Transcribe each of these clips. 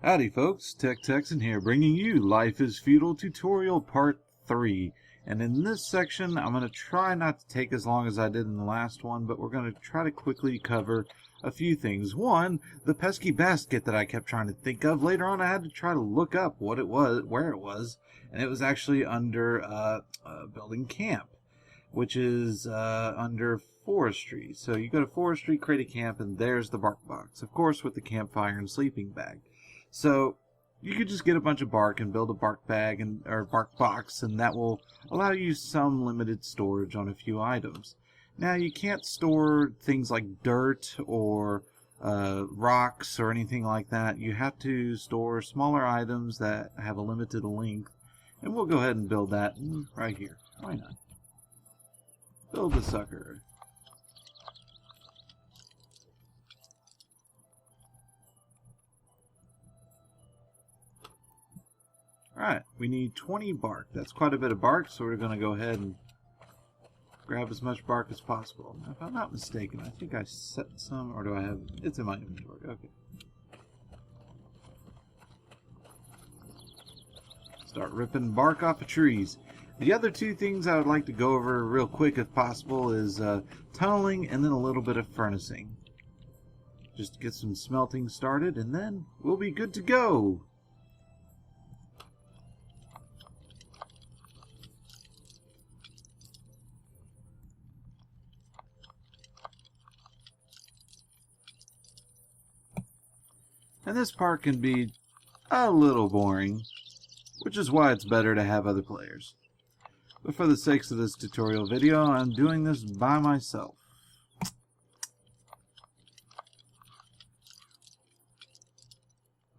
Howdy folks, TechTexN here, bringing you Life is Feudal tutorial part 3. And in this section, I'm going to try not to take as long as I did in the last one, but we're going to try to quickly cover a few things. One, the pesky basket that I kept trying to think of. Later on, I had to try to look up what it was, where it was, and it was actually under building camp, which is under forestry. So you go to forestry, create a camp, and there's the bark box, of course, with the campfire and sleeping bag. So you could just get a bunch of bark and build a bark bag or bark box, and that will allow you some limited storage on a few items. Now you can't store things like dirt or rocks or anything like that. You have to store smaller items that have a limited length, and we'll go ahead and build that right here. Why not? Build the sucker. Alright, we need 20 bark. That's quite a bit of bark, so we're going to go ahead and grab as much bark as possible. Now, if I'm not mistaken, I think I set some, or do I have... It's in my inventory. Okay. Start ripping bark off of trees. The other two things I would like to go over real quick if possible is tunneling and then a little bit of furnacing. Just to get some smelting started, and then we'll be good to go. And this part can be a little boring, which is why it's better to have other players. But for the sakes of this tutorial video, I'm doing this by myself.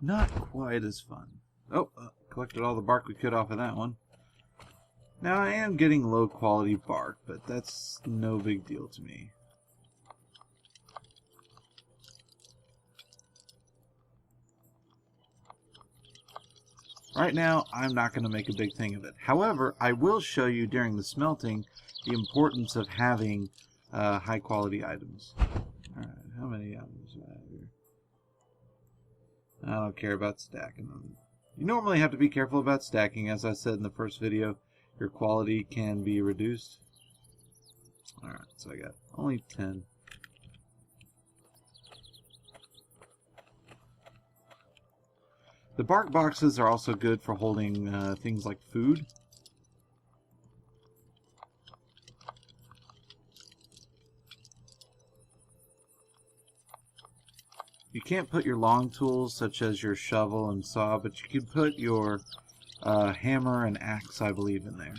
Not quite as fun. Oh, collected all the bark we could off of that one. Now I am getting low quality bark, but that's no big deal to me. Right now, I'm not going to make a big thing of it. However, I will show you during the smelting the importance of having high quality items. Alright, how many items do I have here? I don't care about stacking them. You normally have to be careful about stacking. As I said in the first video, your quality can be reduced. Alright, so I got only 10. The bark boxes are also good for holding things like food. You can't put your long tools such as your shovel and saw, but you can put your hammer and axe, I believe, in there.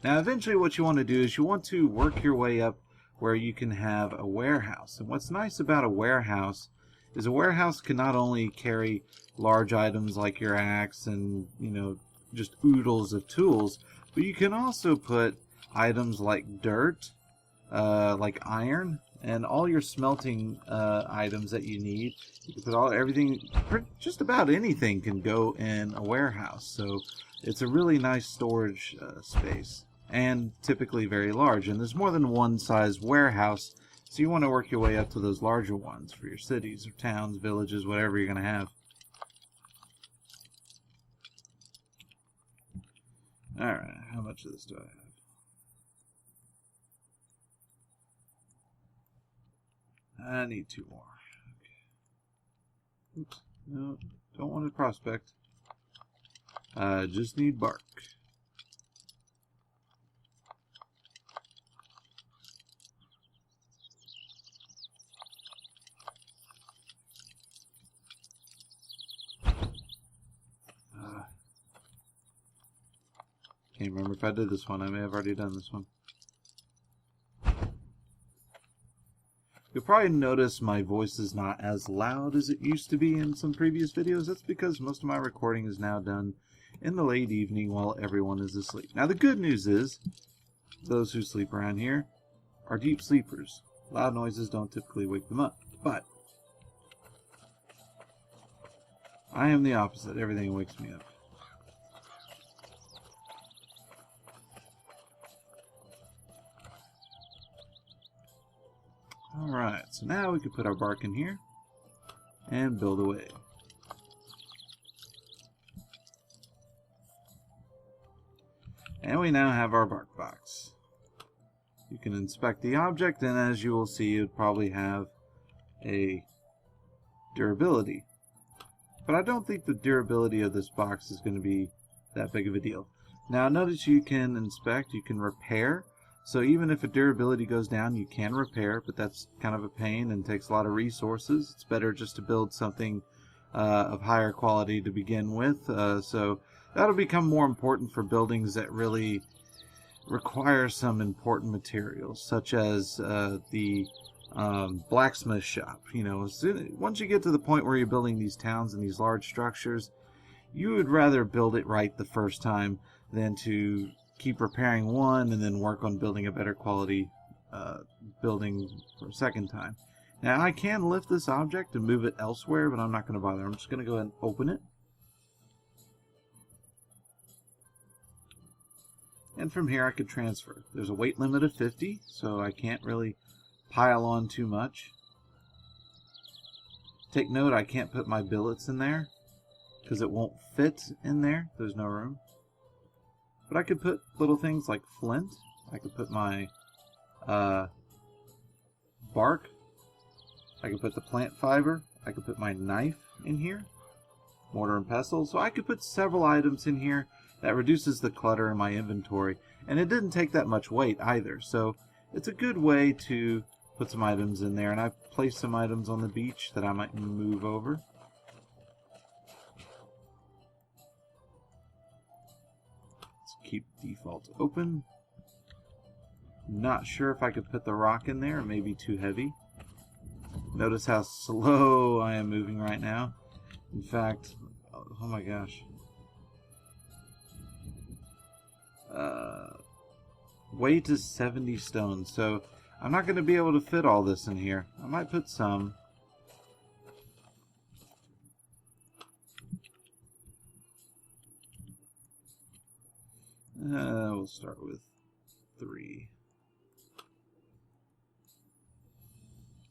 Now eventually what you want to do is you want to work your way up where you can have a warehouse. And what's nice about a warehouse is a warehouse can not only carry large items like your axe and, you know, just oodles of tools, but you can also put items like dirt, like iron, and all your smelting items that you need. You can put everything, just about anything can go in a warehouse. So it's a really nice storage space. And typically very large, and there's more than one size warehouse, so you want to work your way up to those larger ones for your cities or towns, villages, whatever you're going to have. Alright, how much of this do I have? I need 2 more. Okay. Oops, no, don't want to prospect. I just need bark. Can't remember if I did this one. I may have already done this one. You'll probably notice my voice is not as loud as it used to be in some previous videos. That's because most of my recording is now done in the late evening while everyone is asleep. Now the good news is, those who sleep around here are deep sleepers. Loud noises don't typically wake them up. But I am the opposite. Everything wakes me up. Alright, so now we can put our bark in here and build away. And we now have our bark box. You can inspect the object, and as you will see, it probably have a durability. But I don't think the durability of this box is going to be that big of a deal. Now notice you can inspect, you can repair. So even if a durability goes down, you can repair, but that's kind of a pain and takes a lot of resources. It's better just to build something of higher quality to begin with. So that'll become more important for buildings that really require some important materials, such as the blacksmith shop. You know, once you get to the point where you're building these towns and these large structures, you would rather build it right the first time than to keep repairing one and then work on building a better quality building for a second time. Now I can lift this object and move it elsewhere, but I'm not going to bother. I'm just going to go ahead and open it. And from here I could transfer. There's a weight limit of 50, so I can't really pile on too much. Take note, I can't put my billets in there because it won't fit in there. There's no room. But I could put little things like flint. I could put my bark. I could put the plant fiber. I could put my knife in here. Mortar and pestle. So I could put several items in here that reduces the clutter in my inventory. And it didn't take that much weight either. So it's a good way to put some items in there. And I've placed some items on the beach that I might move over. Keep default open. Not sure if I could put the rock in there. It may be too heavy. Notice how slow I am moving right now. In fact, oh my gosh. Weight is 70 stones, so I'm not going to be able to fit all this in here. I might put some. We'll start with 3.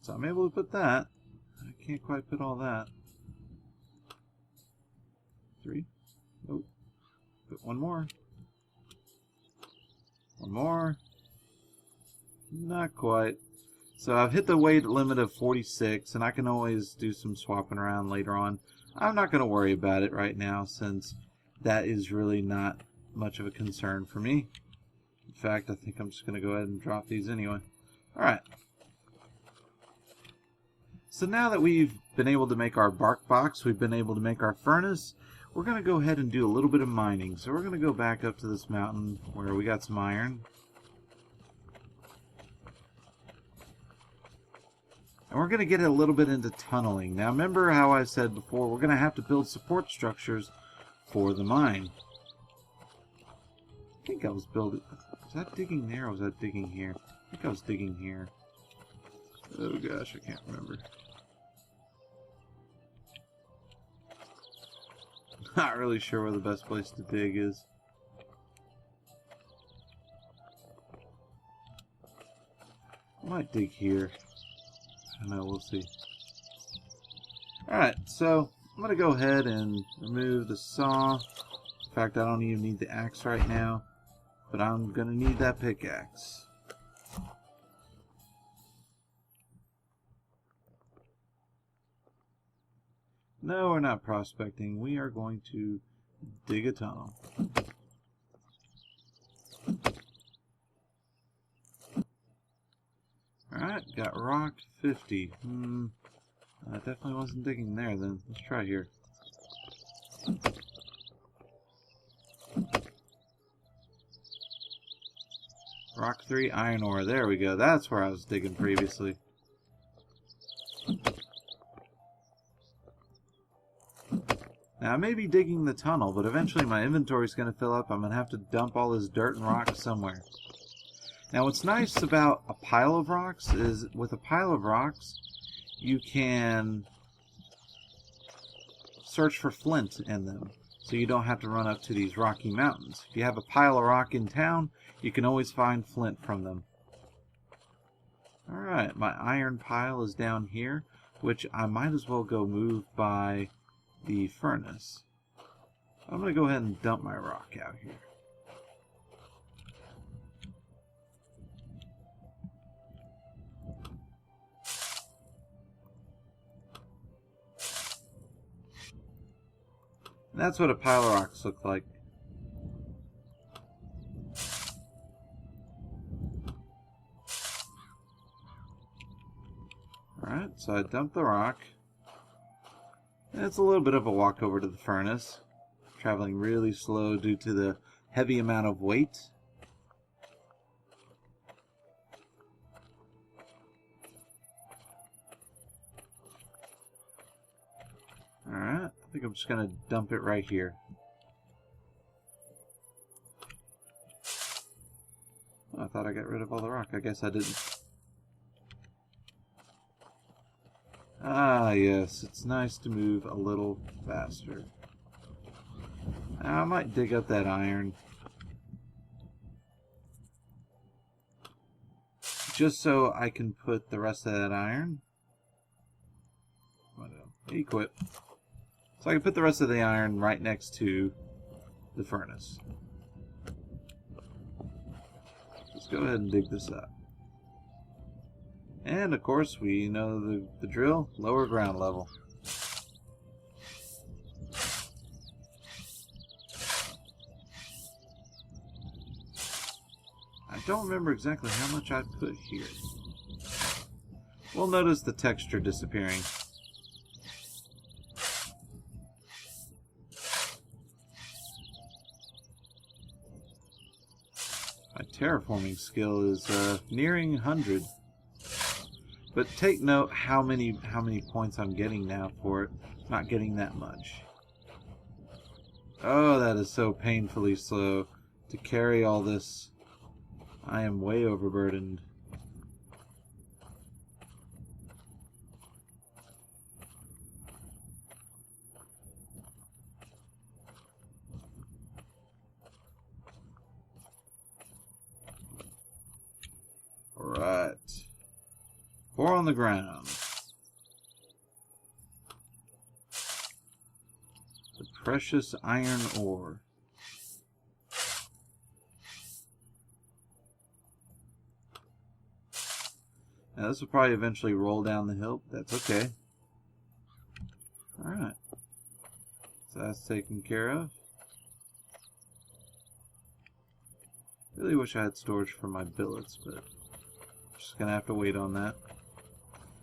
So I'm able to put that. I can't quite put all that. 3. Oh, put one more. One more. Not quite. So I've hit the weight limit of 46, and I can always do some swapping around later on. I'm not going to worry about it right now, since that is really not much of a concern for me. In fact, I think I'm just going to go ahead and drop these anyway. Alright. So now that we've been able to make our bark box, we've been able to make our furnace, we're going to go ahead and do a little bit of mining. So we're going to go back up to this mountain where we got some iron. And we're going to get a little bit into tunneling. Now remember how I said before, we're going to have to build support structures for the mine. I think I was building... Was that digging there or was that digging here? I think I was digging here. Oh gosh, I can't remember. Not really sure where the best place to dig is. I might dig here. I don't know, we'll see. Alright, so I'm going to go ahead and remove the saw. In fact, I don't even need the axe right now. But I'm going to need that pickaxe. No, we're not prospecting. We are going to dig a tunnel. Alright, got rock 50. I definitely wasn't digging there then. Let's try here. Rock 3, iron ore. There we go. That's where I was digging previously. Now I may be digging the tunnel, but eventually my inventory is going to fill up. I'm going to have to dump all this dirt and rock somewhere. Now what's nice about a pile of rocks is with a pile of rocks you can search for flint in them. So you don't have to run up to these rocky mountains. If you have a pile of rock in town, you can always find flint from them. Alright, my iron pile is down here, which I might as well go move by the furnace. I'm going to go ahead and dump my rock out here. And that's what a pile of rocks look like. Alright, so I dumped the rock. And it's a little bit of a walk over to the furnace. Traveling really slow due to the heavy amount of weight. Alright, I think I'm just going to dump it right here. Oh, I thought I got rid of all the rock. I guess I didn't. Ah, yes, it's nice to move a little faster. I might dig up that iron. Just so I can put the rest of that iron. Equip. So I can put the rest of the iron right next to the furnace. Let's go ahead and dig this up. And of course we know the drill, lower ground level. I don't remember exactly how much I put here. We'll notice the texture disappearing. My terraforming skill is nearing 100. But take note how many points I'm getting now for it. Not getting that much. Oh, that is so painfully slow to carry all this. I am way overburdened. Alright. Pour on the ground. The precious iron ore. Now this will probably eventually roll down the hill, but that's okay. Alright. So that's taken care of. Really wish I had storage for my billets, but I'm just gonna have to wait on that.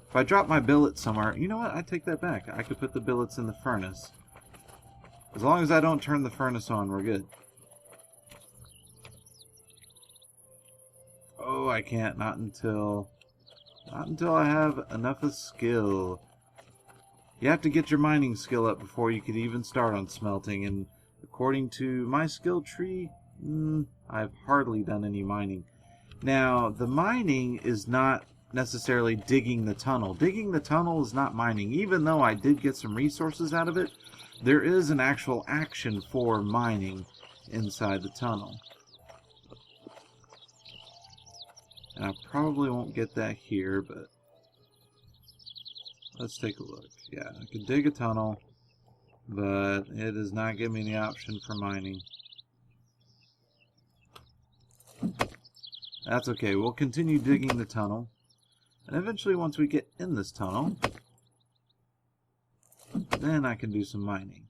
If I drop my billet somewhere, you know what? I take that back. I could put the billets in the furnace. As long as I don't turn the furnace on, we're good. Oh, I can't. Not until I have enough of skill. You have to get your mining skill up before you could even start on smelting, and according to my skill tree, I've hardly done any mining. Now, the mining is not necessarily digging the tunnel. Digging the tunnel is not mining. Even though I did get some resources out of it, there is an actual action for mining inside the tunnel. And I probably won't get that here, but let's take a look. Yeah, I can dig a tunnel, but it does not give me the option for mining. That's okay. We'll continue digging the tunnel. And eventually, once we get in this tunnel, then I can do some mining.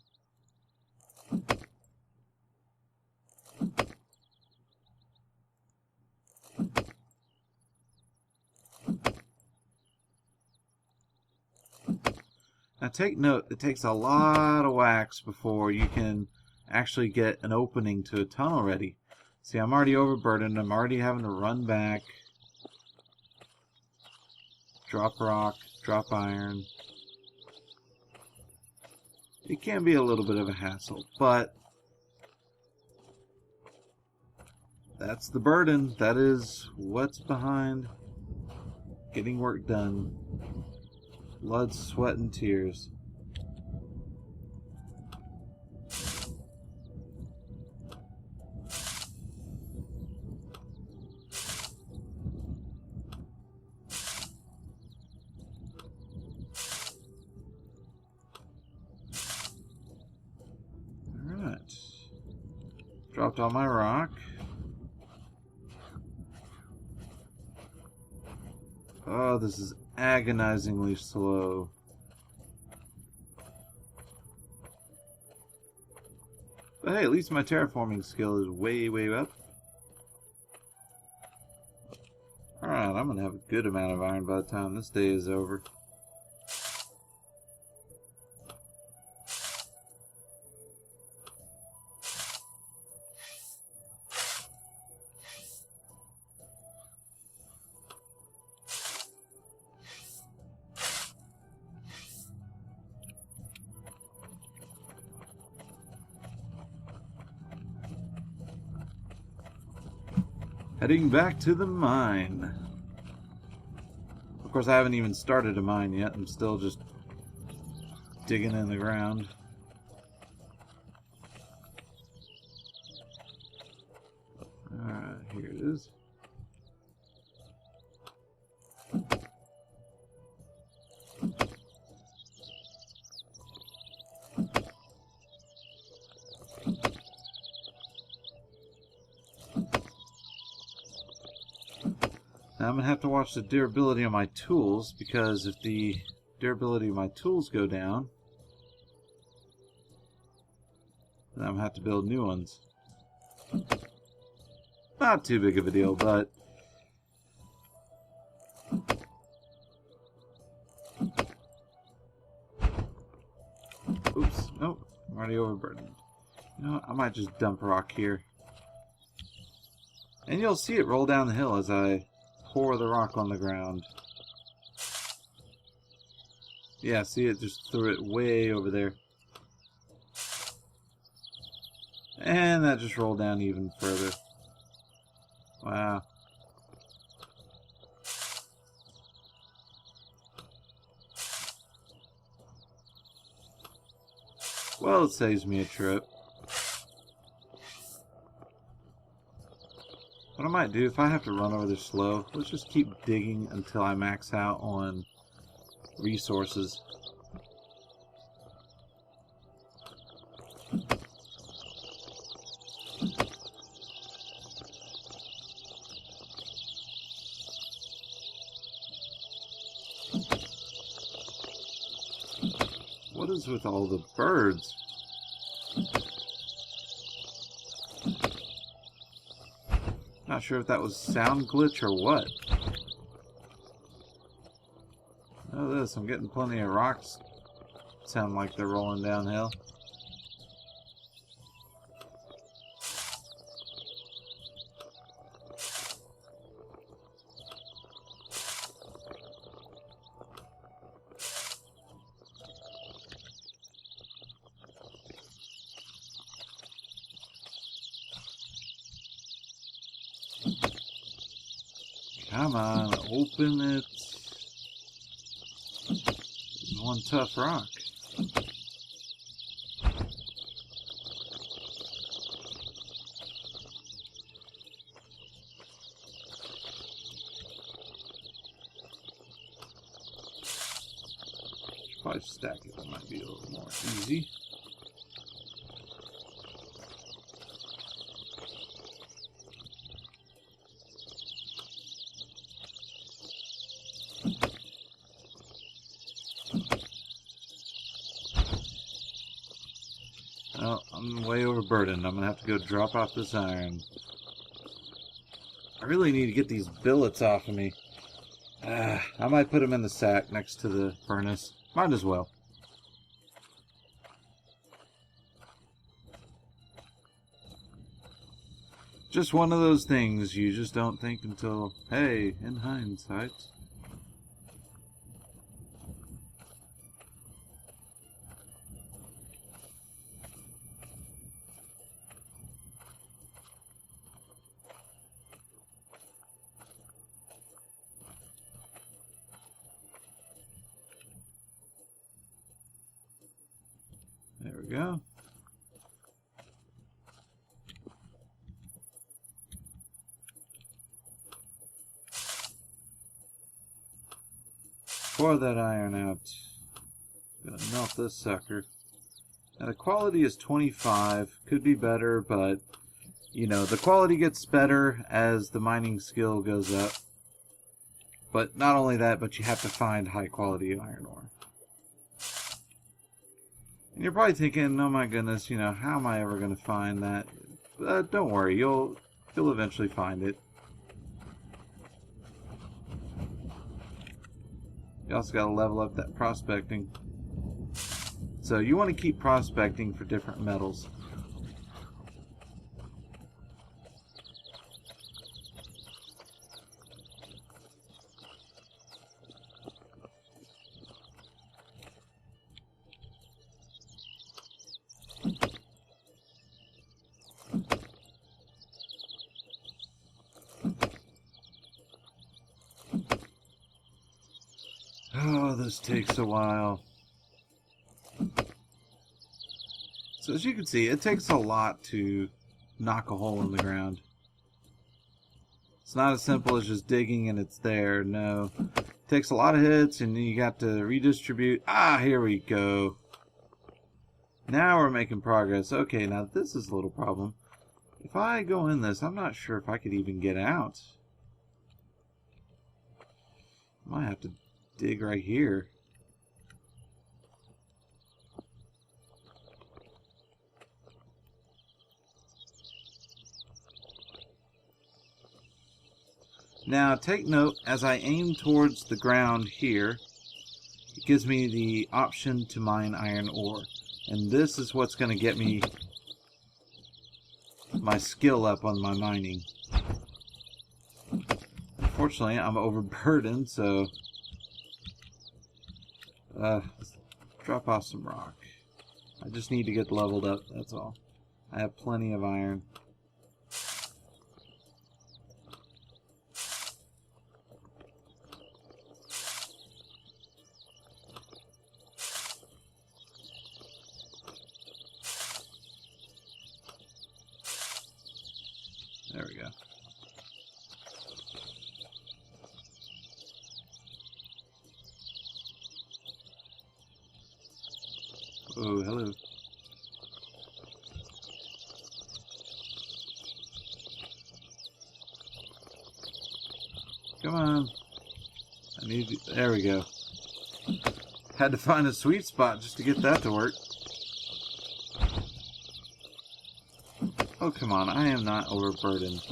Now take note, it takes a lot of wax before you can actually get an opening to a tunnel ready. See, I'm already overburdened. I'm already having to run back. Drop rock, drop iron. It can be a little bit of a hassle, but that's the burden. That is what's behind getting work done. Blood, sweat, and tears. Dropped all my rock. Oh, this is agonizingly slow. But hey, at least my terraforming skill is way, way up. Alright, I'm gonna have a good amount of iron by the time this day is over. Heading back to the mine. Of course, I haven't even started a mine yet. I'm still just digging in the ground. Alright, here it is. Now I'm going to have to watch the durability of my tools, because if the durability of my tools go down, then I'm going to have to build new ones. Not too big of a deal, but oops, nope, I'm already overburdened. You know what, I might just dump rock here. And you'll see it roll down the hill as I pour the rock on the ground. Yeah, see, it just threw it way over there. And that just rolled down even further. Wow. Well, it saves me a trip. What I might do, if I have to run over there slow, let's just keep digging until I max out on resources. What is with all the birds? Not sure if that was sound glitch or what. Oh, this, I'm getting plenty of rocks. Sound like they're rolling downhill. Come on, open it. One tough rock. Should probably stack it. That might be a little more easy. Oh, I'm way overburdened. I'm going to have to go drop off this iron. I really need to get these billets off of me. I might put them in the sack next to the furnace. Might as well. Just one of those things you just don't think until, hey, in hindsight. There we go. Pour that iron out. Gonna melt this sucker. Now the quality is 25. Could be better, but you know, the quality gets better as the mining skill goes up. But not only that, but you have to find high quality iron ore. And you're probably thinking, oh my goodness, you know, how am I ever going to find that? Don't worry, you'll eventually find it. You also got to level up that prospecting. So you want to keep prospecting for different metals. Oh, this takes a while. So as you can see, it takes a lot to knock a hole in the ground. It's not as simple as just digging and it's there. No. It takes a lot of hits and you got to redistribute. Ah, here we go. Now we're making progress. Okay, now this is a little problem. If I go in this, I'm not sure if I could even get out. I might have to dig right here. Now take note, as I aim towards the ground here, it gives me the option to mine iron ore. And this is what's going to get me my skill up on my mining. Unfortunately, I'm overburdened, so let's drop off some rock. I just need to get leveled up, that's all. I have plenty of iron. There we go. Oh, hello. Come on. I need... There we go. Had to find a sweet spot just to get that to work. Oh, come on. I am not overburdened.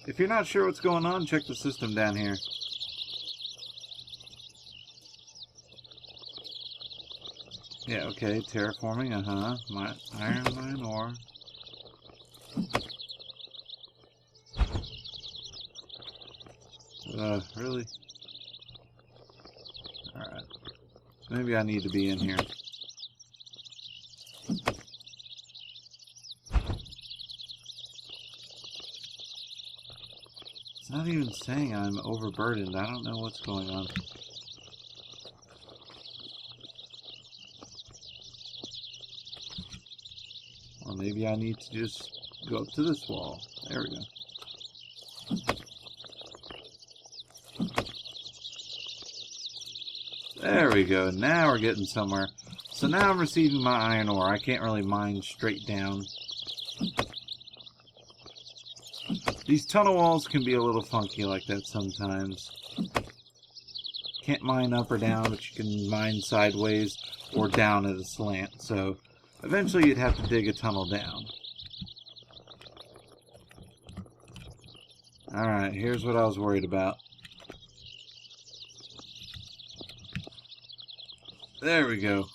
If you're not sure what's going on, check the system down here. Yeah, okay. Terraforming, My iron, mine, ore. Really? Alright. Maybe I need to be in here. It's not even saying I'm overburdened. I don't know what's going on. Or maybe I need to just go up to this wall. There we go. There we go. Now we're getting somewhere. So now I'm receiving my iron ore. I can't really mine straight down. These tunnel walls can be a little funky like that sometimes. Can't mine up or down, but you can mine sideways or down at a slant. So eventually you'd have to dig a tunnel down. Alright, here's what I was worried about. There we go.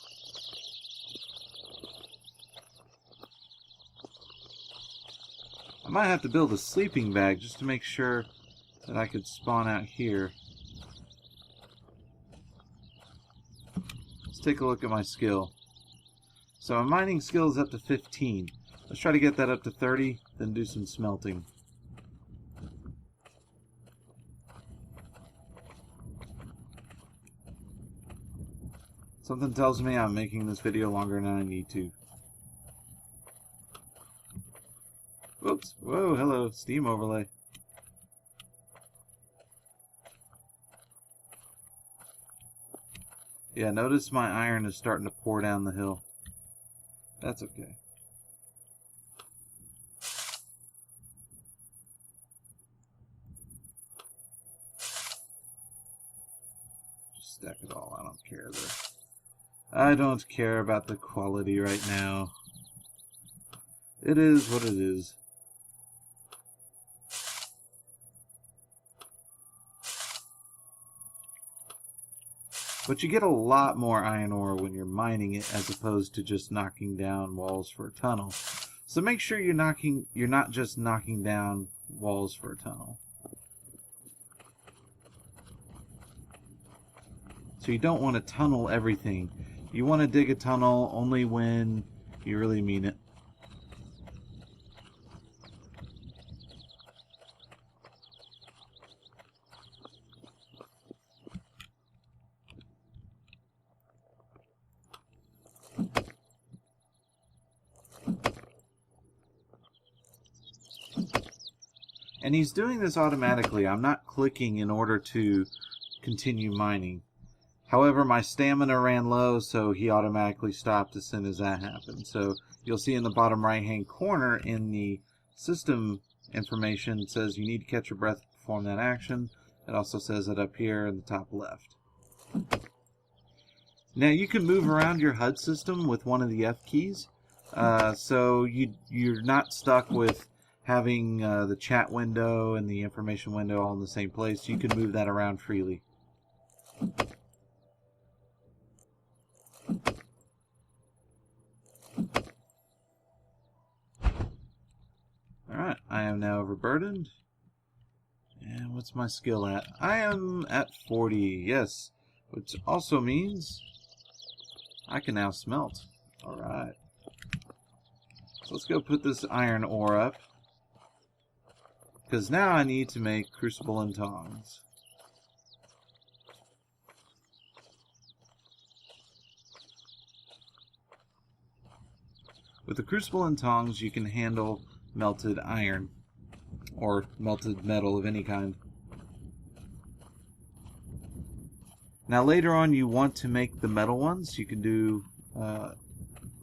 I might have to build a sleeping bag just to make sure that I could spawn out here. Let's take a look at my skill. So my mining skill is up to 15. Let's try to get that up to 30, then do some smelting. Something tells me I'm making this video longer than I need to. Whoops. Whoa, hello. Steam overlay. Yeah, notice my iron is starting to pour down the hill. That's okay. Just stack it all. I don't care there. I don't care about the quality right now. It is what it is. But you get a lot more iron ore when you're mining it as opposed to just knocking down walls for a tunnel. So make sure you're not just knocking down walls for a tunnel. So you don't want to tunnel everything. You want to dig a tunnel only when you really mean it. And he's doing this automatically. I'm not clicking in order to continue mining. However, my stamina ran low, so he automatically stopped as soon as that happened. So you'll see in the bottom right-hand corner in the system information, it says you need to catch your breath to perform that action. It also says it up here in the top left. Now you can move around your HUD system with one of the F keys, so you're not stuck with having the chat window and the information window all in the same place. You can move that around freely. Alright, I am now overburdened. And what's my skill at? I am at 40, yes. Which also means I can now smelt. Alright. So let's go put this iron ore up. Because now I need to make crucible and tongs. With the crucible and tongs, you can handle melted iron or melted metal of any kind. Now later on you want to make the metal ones. You can do,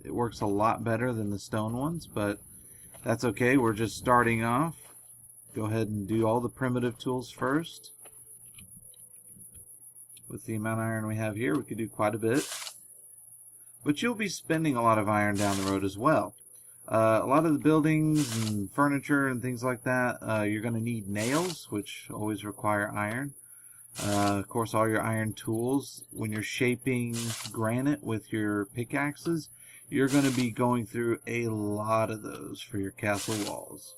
it works a lot better than the stone ones, but that's okay. We're just starting off. Go ahead and do all the primitive tools first. With the amount of iron we have here, we could do quite a bit. But you'll be spending a lot of iron down the road as well. A lot of the buildings and furniture and things like that, you're going to need nails, which always require iron. Of course, all your iron tools. When you're shaping granite with your pickaxes, you're going to be going through a lot of those for your castle walls.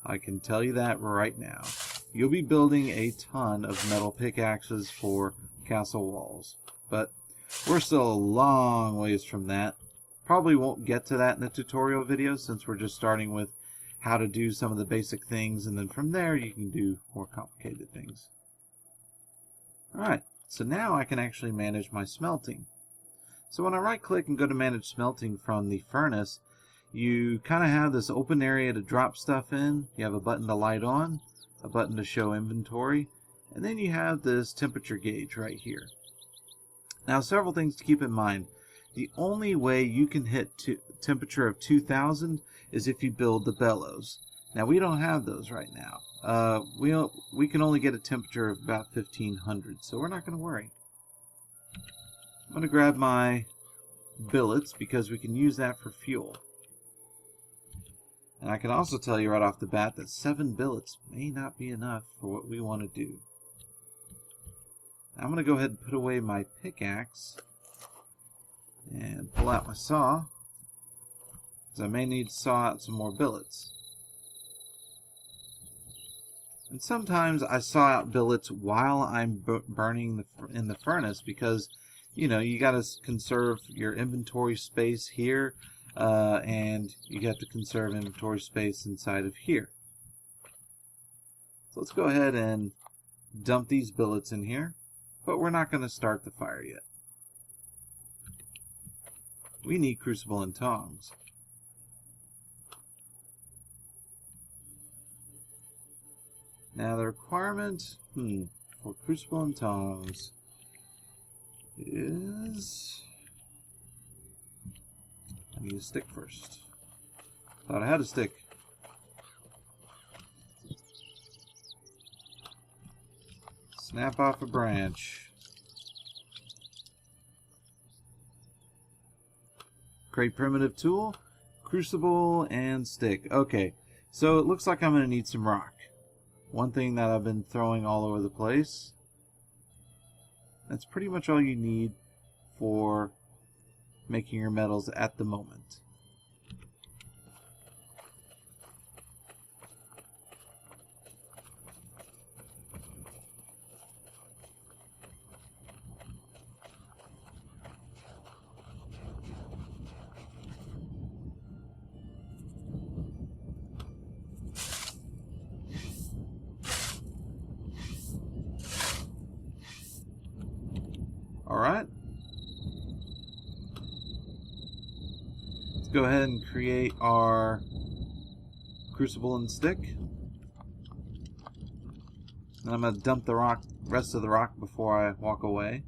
I can tell you that right now. You'll be building a ton of metal pickaxes for castle walls. But we're still a long ways from that. Probably won't get to that in the tutorial video since we're just starting with how to do some of the basic things, and then from there you can do more complicated things. Alright, so now I can actually manage my smelting. So when I right click and go to manage smelting from the furnace, you kind of have this open area to drop stuff in. You have a button to light on, a button to show inventory, and then you have this temperature gauge right here. Now several things to keep in mind. The only way you can hit temperature of 2000 is if you build the bellows. Now we don't have those right now. We can only get a temperature of about 1500, so we're not going to worry. I'm going to grab my billets because we can use that for fuel. And I can also tell you right off the bat that 7 billets may not be enough for what we want to do. Now I'm going to go ahead and put away my pickaxe and pull out my saw, because I may need to saw out some more billets. And sometimes I saw out billets while I'm burning in the furnace because, you know, you got to conserve your inventory space here, and you got to conserve inventory space inside of here. So let's go ahead and dump these billets in here, but we're not going to start the fire yet. We need crucible and tongs. Now the requirement for crucible and tongs is... I need a stick first. Thought I had a stick. Snap off a branch. Create primitive tool, crucible, and stick. Okay, so it looks like I'm going to need some rock. One thing that I've been throwing all over the place. That's pretty much all you need for making your metals at the moment. Alright. Let's go ahead and create our crucible and stick. And I'm going to dump the rest of the rock before I walk away.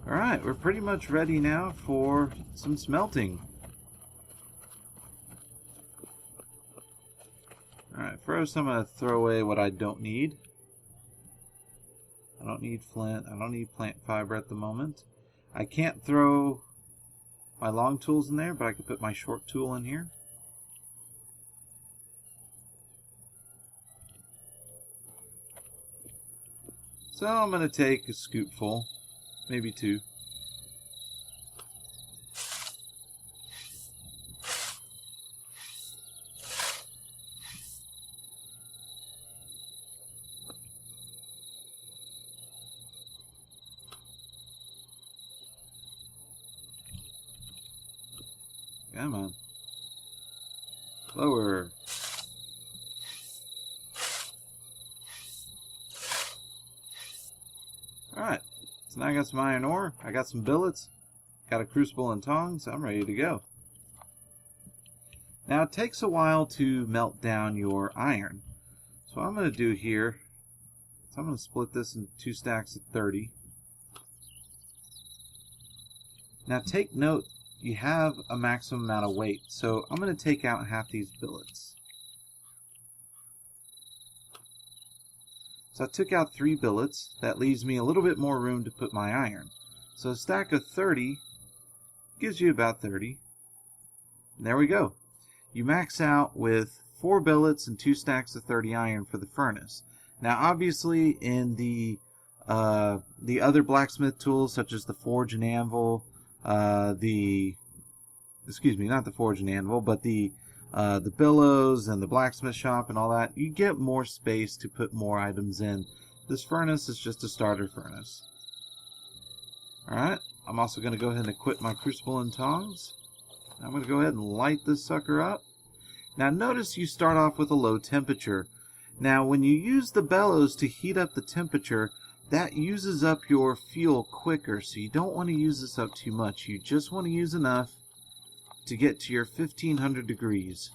Alright, we're pretty much ready now for some smelting. Alright, first I'm going to throw away what I don't need. I don't need flint. I don't need plant fiber at the moment. I can't throw my long tools in there, but I can put my short tool in here. So I'm going to take a scoopful, maybe two. Come on. Lower. Alright. So now I got some iron ore. I got some billets. Got a crucible and tongs. I'm ready to go. Now it takes a while to melt down your iron. So what I'm going to do here is I'm going to split this into 2 stacks of 30. Now take note, you have a maximum amount of weight, so I'm going to take out half these billets. So I took out 3 billets. That leaves me a little bit more room to put my iron. So a stack of 30 gives you about 30. And there we go. You max out with 4 billets and 2 stacks of 30 iron for the furnace. Now obviously in the other blacksmith tools such as the forge and anvil, excuse me, not the forge and anvil, but the bellows and the blacksmith shop and all that, you get more space to put more items in. This furnace is just a starter furnace. Alright, I'm also going to go ahead and equip my crucible and tongs. I'm going to go ahead and light this sucker up. Now notice you start off with a low temperature. Now when you use the bellows to heat up the temperature, that uses up your fuel quicker, so you don't want to use this up too much. You just want to use enough to get to your 1500 degrees.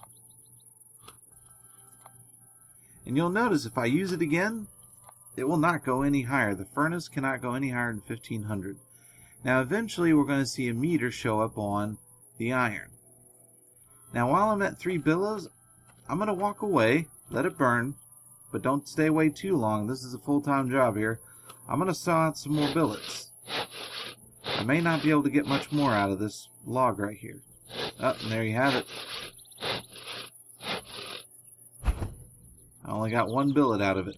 And you'll notice if I use it again, it will not go any higher. The furnace cannot go any higher than 1500. Now eventually we're going to see a meter show up on the iron. Now while I'm at 3 billows, I'm going to walk away, let it burn, but don't stay away too long. This is a full-time job here. I'm going to saw out some more billets. I may not be able to get much more out of this log right here. Oh, and there you have it. I only got 1 billet out of it.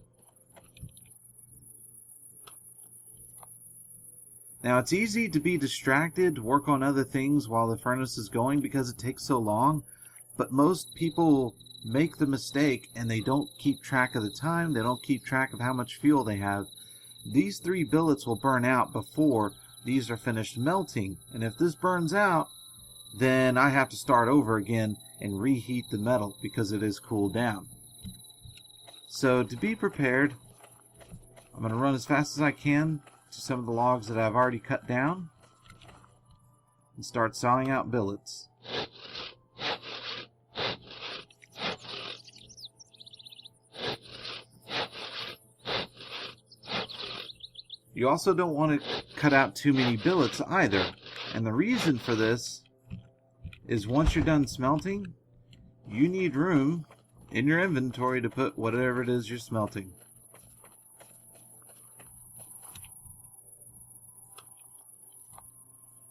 Now it's easy to be distracted, to work on other things while the furnace is going because it takes so long, but most people make the mistake and they don't keep track of the time, they don't keep track of how much fuel they have. These 3 billets will burn out before these are finished melting, and if this burns out, then I have to start over again and reheat the metal because it is cooled down. So to be prepared, I'm going to run as fast as I can to some of the logs that I've already cut down and start sawing out billets. You also don't want to cut out too many billets either. And the reason for this is once you're done smelting, you need room in your inventory to put whatever it is you're smelting.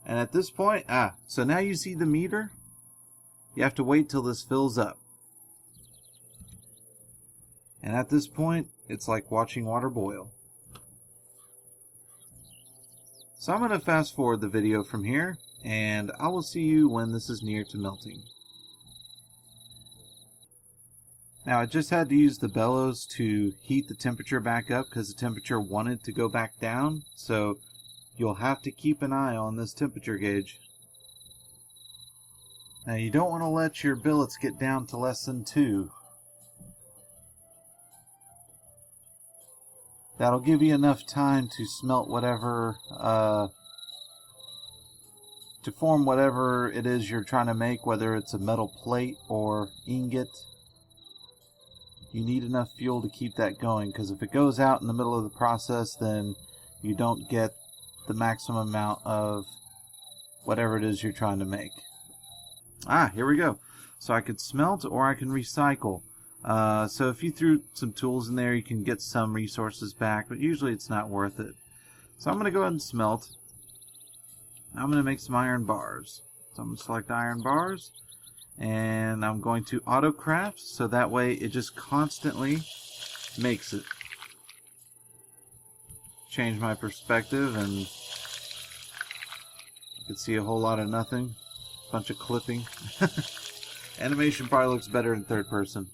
And at this point, so now you see the meter. You have to wait till this fills up. And at this point, it's like watching water boil. So I'm going to fast forward the video from here, and I will see you when this is near to melting. Now I just had to use the bellows to heat the temperature back up because the temperature wanted to go back down, so you'll have to keep an eye on this temperature gauge. Now you don't want to let your billets get down to less than 2. That'll give you enough time to smelt whatever, to form whatever it is you're trying to make, whether it's a metal plate or ingot. You need enough fuel to keep that going, because if it goes out in the middle of the process, then you don't get the maximum amount of whatever it is you're trying to make. Here we go. So I could smelt or I can recycle. So if you threw some tools in there, you can get some resources back, but usually it's not worth it. So I'm going to go ahead and smelt. I'm going to make some iron bars. So I'm going to select iron bars, and I'm going to auto craft, so that way it just constantly makes it. Change my perspective, and you can see a whole lot of nothing. Bunch of clipping. Animation probably looks better in third person.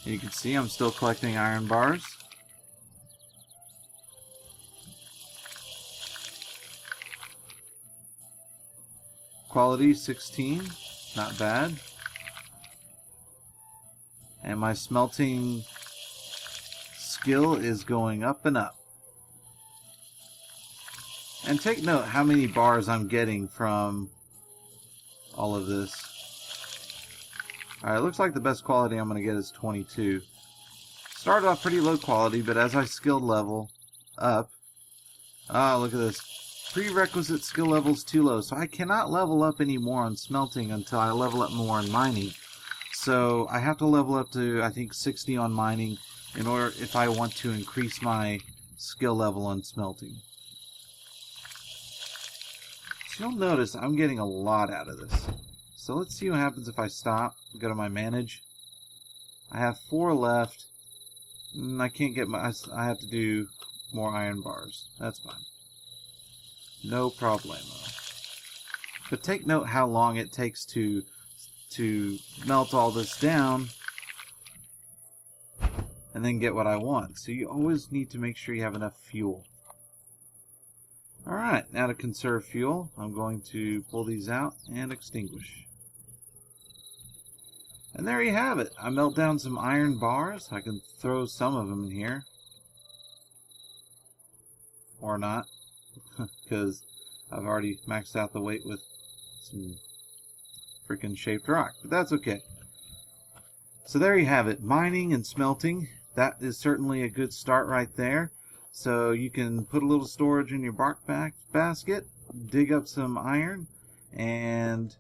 You can see I'm still collecting iron bars. Quality 16, not bad. And my smelting skill is going up and up. And take note how many bars I'm getting from all of this. Alright, looks like the best quality I'm going to get is 22. Started off pretty low quality, but as I skill level up... look at this. Prerequisite skill level is too low, so I cannot level up any more on smelting until I level up more on mining. So I have to level up to, I think, 60 on mining in order if I want to increase my skill level on smelting. So you'll notice I'm getting a lot out of this. So let's see what happens if I stop, go to my manage. I have 4 left. I can't get my, I have to do more iron bars. That's fine. No problemo. But take note how long it takes to melt all this down and then get what I want. So you always need to make sure you have enough fuel. Alright, now to conserve fuel, I'm going to pull these out and extinguish. And there you have it. I melt down some iron bars. I can throw some of them in here. Or not. Because I've already maxed out the weight with some freaking shaped rock. But that's okay. So there you have it. Mining and smelting. That is certainly a good start right there. So you can put a little storage in your bark basket, dig up some iron, and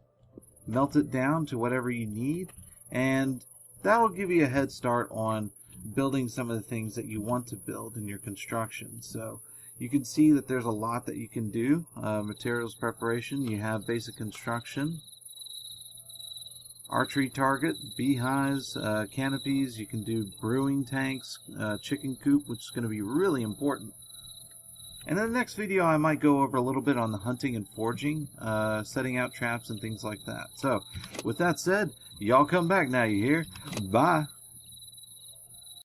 melt it down to whatever you need. And that'll give you a head start on building some of the things that you want to build in your construction. So you can see that there's a lot that you can do. Materials preparation, you have basic construction, archery target, beehives, canopies. You can do brewing tanks, chicken coop, which is going to be really important. And in the next video I might go over a little bit on the hunting and foraging, setting out traps and things like that. So with that said, y'all come back now, you hear? Bye.